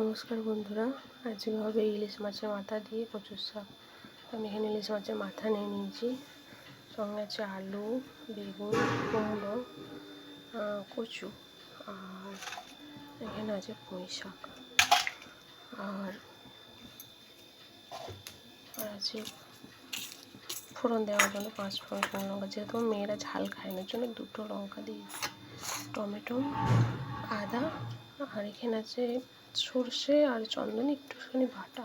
নমস্কার বন্ধুরা, আজকে হবে ইলিশ মাছের মাথা দিয়ে কচুর শাক। আমি এখানে ইলিশ মাছের মাথা নিয়ে নিয়েছি, সঙ্গে আছে আলু, বেগুন, কুমড়ো, কচু, আর এখানে আছে পুঁই শাক, আর আছে ফোড়ন দেওয়ার জন্য 5 ফোড়ন, শুকনো লঙ্কা। যেহেতু মেয়েরা ঝাল খায় না, জন্য 2টো লঙ্কা দিই, টমেটো, আদা, আর এখানে আছে সর্ষে আর চন্দন একটুখানি বাটা।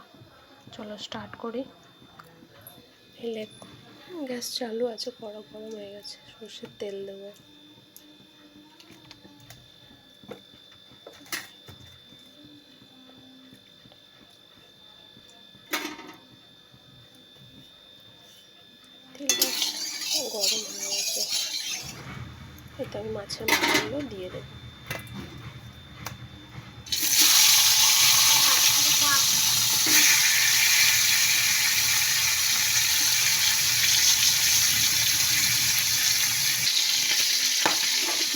চলো স্টার্ট করি। গ্যাস চালু আছে, কড়া গরম হয়ে গেছে, সর্ষের তেল দেবো। তেলটা গরম হয়ে গেছে, এতে আমি মাছের মাথাগুলো দিয়ে দেবো।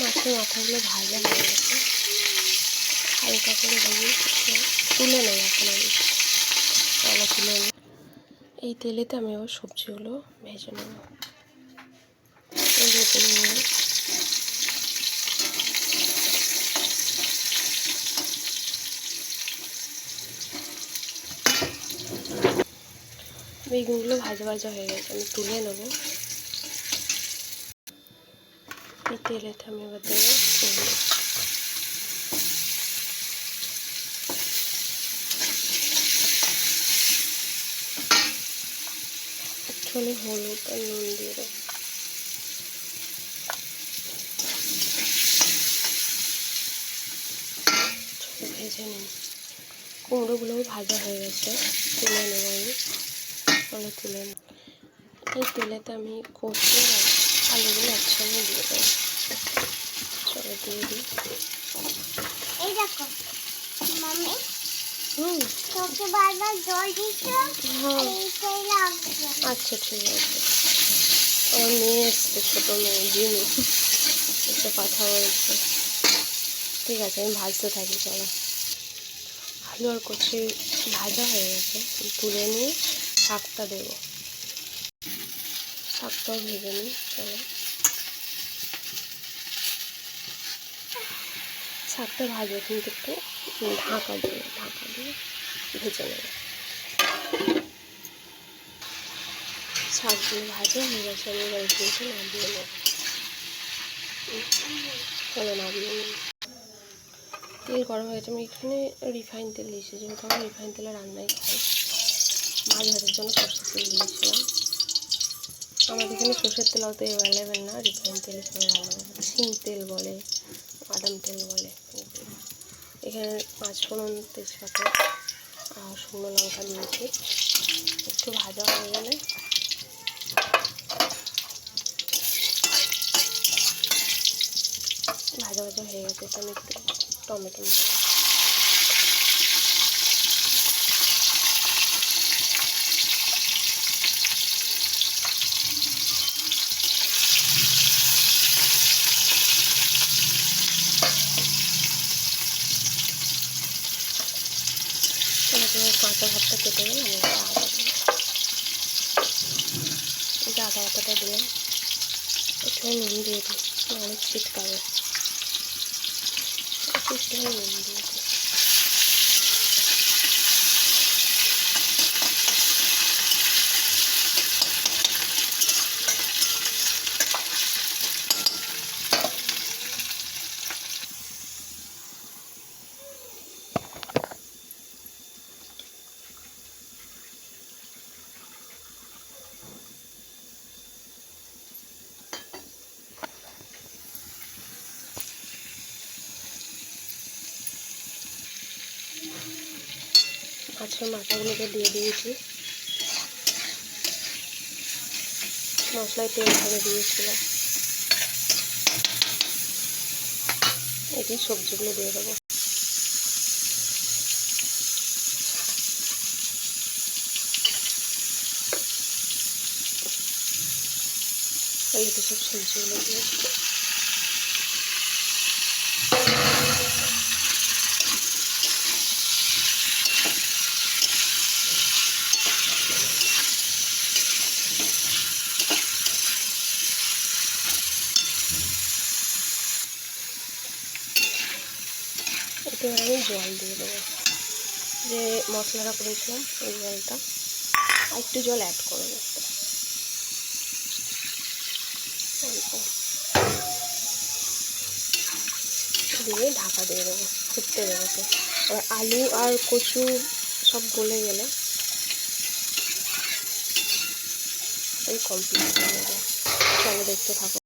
মাছের মাথাগুলো ভাজা হয়ে গেছে, হালকা করে ভেজে তুলে নেই এখন আমি, তাহলে তুলে নিই। এই তেলেতে আমি আবার সবজিগুলো ভেজে নেব। ভেজে নিয়ে বেগুনগুলো ভাজা ভাজা হয়ে গেছে, আমি তুলে নেব। এই তেলেতে আমি এবার দেবো কুমড়ো, একটুখানি হলুদ আর নুন দিয়ে দেবো। ভেজে নিই। কুমড়োগুলোও ভাজা হয়ে গেছে, তুলে নেব আমি। তাহলে তুলে নিই। এই তেলেতে আমি কচু আর আলুগুলো একসঙ্গে দিয়ে দেবো। চলো দিয়ে দিই। এই দেখো মাম্মি, তোকে বারবার জল দিচ্ছ, এইটাই লাগবে। আচ্ছা ঠিক আছে। আমার মেয়ে এসছে, ছোটো মেয়ে জিনু, এসে কথা বলছে। ঠিক আছে, আমি ভাজতে থাকি। চলো, আলু আর কচু ভাজা হয়ে গেছে, তুলে নিয়ে শাকটা দেবো। শাকটাও ভেজে নিই। চলো, শাকটা ভাজবো কিন্তু একটু ঢাকা দিয়ে ভেজে নেব। শাকগুলো ভাজা হয়ে গেছে, আমি এবার কিন্তু নামিয়ে নেব। চলো নামিয়ে নিই। তেল গরম হয়ে গেছে, আমি এখানে রিফাইন তেল দিয়েছি, যেহেতু আমি রিফাইন তেলে রান্নাই খাই। মাছ ভাজার জন্য সরষের তেল দিয়েছিলাম। আমাদের এখানে সরষের তেল অত অ্যাভেলেবেল না, রিফাইন তেলে সবাই রান্না করে। শিং তেল বলে, বাদাম তেল বলে। এখানে 5 ফোড়ন, তেজপাতা আর শুকনো লঙ্কা দিয়েছি। একটু ভাজা হয়ে গেলে ভাজা হয়ে গেছে, তো আমি একটু টমেটো নেব। কাঁচা ভাতটা কেটে গেলে আমি আদা দেবো। আদা বাটাটা দিলাম, একটু নুন দিয়ে দিই, অনেক ছিটকাবে, একটু নুন দিয়ে দিই। মাছের মাথাগুলোকে দিয়ে দিয়েছি, মশলায় তেল ভরে দিয়েছিলাম। এটি সবজিগুলো দিয়ে দেবো। এতে সব সবজিগুলো দিয়ে এবার আমি জল দিয়ে দেবো, যে মশলাটা করেছিলাম ওই জলটা, আর একটু জল অ্যাড করবো অল্প, দিয়ে ঢাকা দিয়ে দেবো, ফুটতে দেবো। তো এবার আলু আর কচু সব গলে গেলে এই কমপ্লিট হয়ে যাবে। চলো দেখতে থাকো।